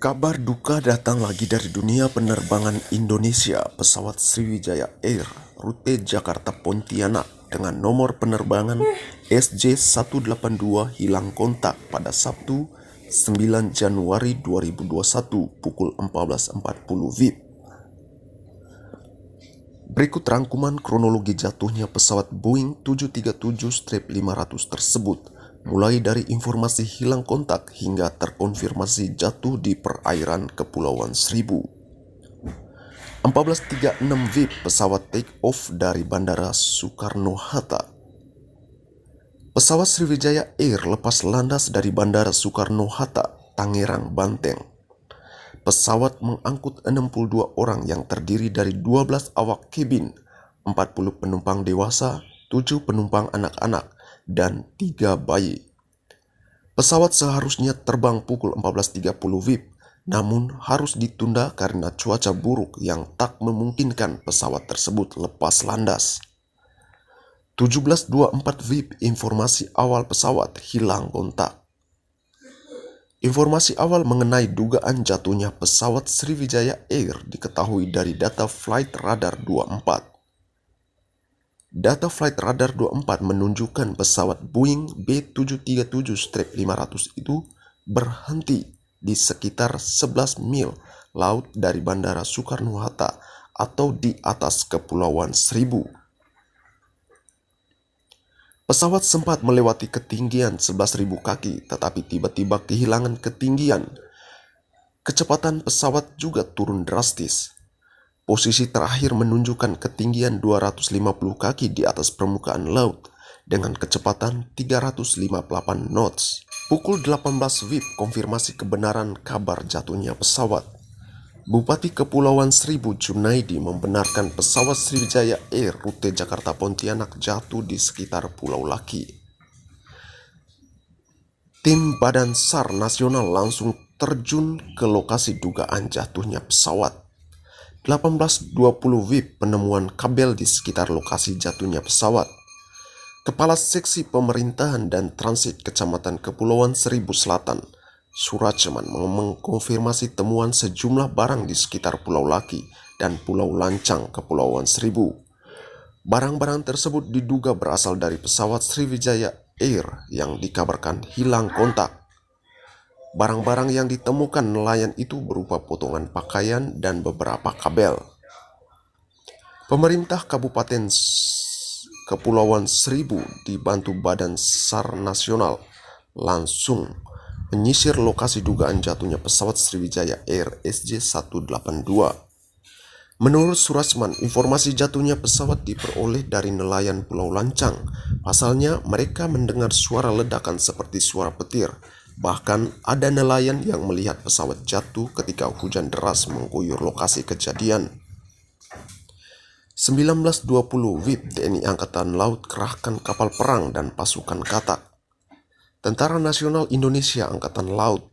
Kabar duka datang lagi dari dunia penerbangan Indonesia. Pesawat Sriwijaya Air rute Jakarta Pontianak dengan nomor penerbangan SJ182 hilang kontak pada Sabtu 9 Januari 2021 pukul 14.40 WIB. Berikut rangkuman kronologi jatuhnya pesawat Boeing 737-500 tersebut, mulai dari informasi hilang kontak hingga terkonfirmasi jatuh di perairan Kepulauan Seribu. 14.36 WIB pesawat take off dari Bandara Soekarno-Hatta. Pesawat Sriwijaya Air lepas landas dari Bandara Soekarno-Hatta, Tangerang, Banten. Pesawat mengangkut 62 orang yang terdiri dari 12 awak kabin, 40 penumpang dewasa, 7 penumpang anak-anak, dan 3 bayi. Pesawat seharusnya terbang pukul 14.30 WIB, namun harus ditunda karena cuaca buruk yang tak memungkinkan pesawat tersebut lepas landas. 17.24 WIB informasi awal pesawat hilang kontak. Informasi awal mengenai dugaan jatuhnya pesawat Sriwijaya Air diketahui dari data Flight Radar 24. Data Flight Radar 24 menunjukkan pesawat Boeing B737-500 itu berhenti di sekitar 11 mil laut dari Bandara Soekarno-Hatta atau di atas Kepulauan Seribu. Pesawat sempat melewati ketinggian 11.000 kaki tetapi tiba-tiba kehilangan ketinggian. Kecepatan pesawat juga turun drastis. Posisi terakhir menunjukkan ketinggian 250 kaki di atas permukaan laut dengan kecepatan 358 knots. Pukul 18 WIB konfirmasi kebenaran kabar jatuhnya pesawat. Bupati Kepulauan Seribu Junaidi membenarkan pesawat Sriwijaya Air rute Jakarta Pontianak jatuh di sekitar Pulau Laki. Tim Badan SAR Nasional langsung terjun ke lokasi dugaan jatuhnya pesawat. 18.20 WIB penemuan kabel di sekitar lokasi jatuhnya pesawat. Kepala Seksi Pemerintahan dan Transit Kecamatan Kepulauan Seribu Selatan, Suraceman, mengkonfirmasi temuan sejumlah barang di sekitar Pulau Laki dan Pulau Lancang, Kepulauan Seribu. Barang-barang tersebut diduga berasal dari pesawat Sriwijaya Air yang dikabarkan hilang kontak. Barang-barang yang ditemukan nelayan itu berupa potongan pakaian dan beberapa kabel. Pemerintah Kabupaten Kepulauan Seribu dibantu Badan SAR Nasional langsung menyisir lokasi dugaan jatuhnya pesawat Sriwijaya Air SJ182. Menurut Surasman, informasi jatuhnya pesawat diperoleh dari nelayan Pulau Lancang. Pasalnya, mereka mendengar suara ledakan seperti suara petir. Bahkan ada nelayan yang melihat pesawat jatuh ketika hujan deras mengguyur lokasi kejadian. 19.20 WIB TNI Angkatan Laut kerahkan kapal perang dan pasukan katak. Tentara Nasional Indonesia Angkatan Laut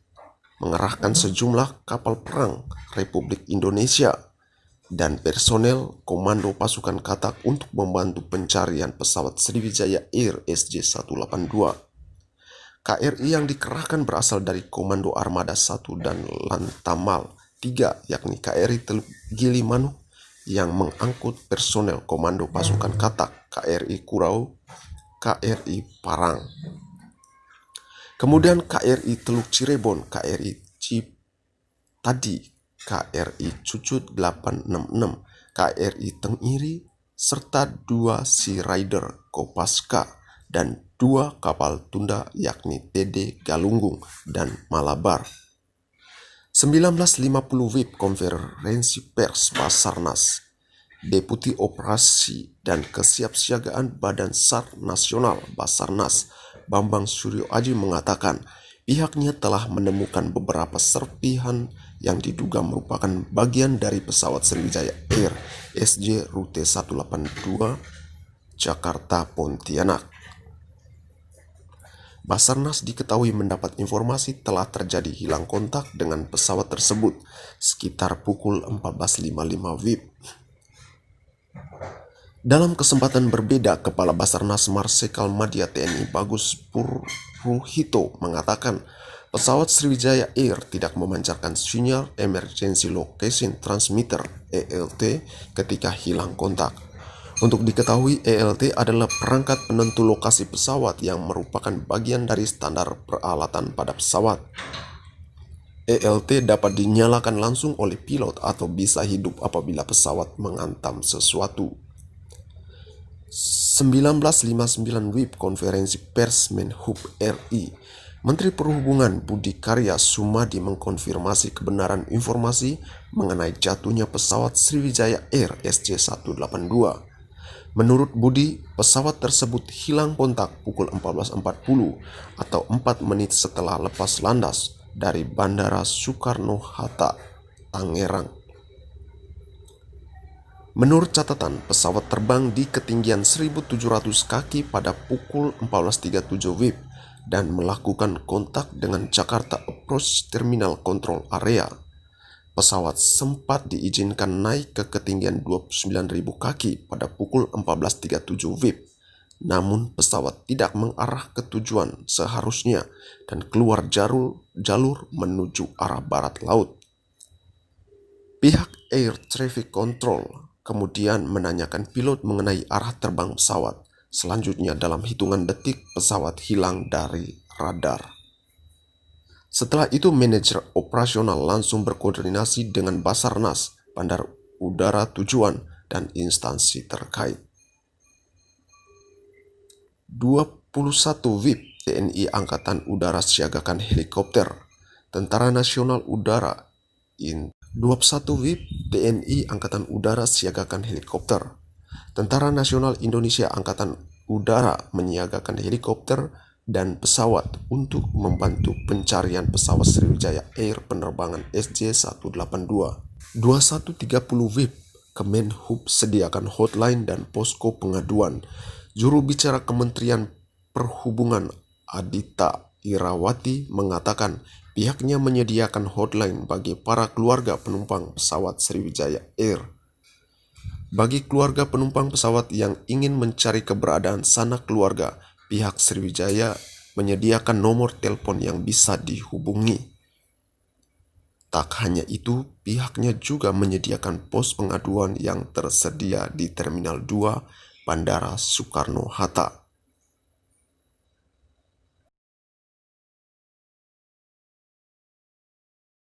mengerahkan sejumlah kapal perang Republik Indonesia dan personel Komando Pasukan Katak untuk membantu pencarian pesawat Sriwijaya Air SJ182. KRI yang dikerahkan berasal dari Komando Armada 1 dan Lantamal 3, yakni KRI Teluk Gilimanuk yang mengangkut personel Komando Pasukan Katak, KRI Kurau, KRI Parang. Kemudian KRI Teluk Cirebon, KRI Ciptadi, KRI Cucut 866, KRI Tengiri, serta 2 Sea Rider Kopaska dan 2 kapal tunda yakni TD Galunggung dan Malabar. 19.50 WIB konferensi pers Basarnas. Deputi Operasi dan Kesiapsiagaan Badan SAR Nasional Basarnas Bambang Suryo Aji mengatakan pihaknya telah menemukan beberapa serpihan yang diduga merupakan bagian dari pesawat Sriwijaya Air SJ rute 182 Jakarta Pontianak. Basarnas diketahui mendapat informasi telah terjadi hilang kontak dengan pesawat tersebut sekitar pukul 14.55 WIB. Dalam kesempatan berbeda, Kepala Basarnas Marsikal Madya TNI Bagus Purruhito mengatakan Pesawat Sriwijaya Air tidak memancarkan sinyal Emergency Location Transmitter (ELT) ketika hilang kontak. Untuk diketahui, ELT adalah perangkat penentu lokasi pesawat yang merupakan bagian dari standar peralatan pada pesawat. ELT dapat dinyalakan langsung oleh pilot atau bisa hidup apabila pesawat menghantam sesuatu. 1959 WIB Konferensi Pers Menhub RI, Menteri Perhubungan Budi Karya Sumadi mengkonfirmasi kebenaran informasi mengenai jatuhnya pesawat Sriwijaya Air SJ182. Menurut Budi, pesawat tersebut hilang kontak pukul 14.40 atau 4 menit setelah lepas landas dari Bandara Soekarno-Hatta, Tangerang. Menurut catatan, pesawat terbang di ketinggian 1.700 kaki pada pukul 14.37 WIB dan melakukan kontak dengan Jakarta Approach Terminal Control Area. Pesawat sempat diizinkan naik ke ketinggian 29.000 kaki pada pukul 14.37 WIB. Namun pesawat tidak mengarah ke tujuan seharusnya dan keluar jalur menuju arah barat laut. Pihak Air Traffic Control kemudian menanyakan pilot mengenai arah terbang pesawat. Selanjutnya dalam hitungan detik pesawat hilang dari radar. Setelah itu manajer operasional langsung berkoordinasi dengan Basarnas, Bandar Udara Tujuan, dan instansi terkait. 21 WIB TNI Angkatan Udara siagakan helikopter. Tentara Nasional Udara 21 WIB TNI Angkatan Udara siagakan helikopter. Tentara Nasional Indonesia Angkatan Udara menyiagakan helikopter dan pesawat untuk membantu pencarian pesawat Sriwijaya Air penerbangan SJ182. 21.30 WIB Kemenhub sediakan hotline dan posko pengaduan. Juru bicara Kementerian Perhubungan Adita Irawati mengatakan pihaknya menyediakan hotline bagi para keluarga penumpang pesawat Sriwijaya Air. Bagi keluarga penumpang pesawat yang ingin mencari keberadaan sanak keluarga, pihak Sriwijaya menyediakan nomor telepon yang bisa dihubungi. Tak hanya itu, pihaknya juga menyediakan pos pengaduan yang tersedia di Terminal 2 Bandara Soekarno-Hatta.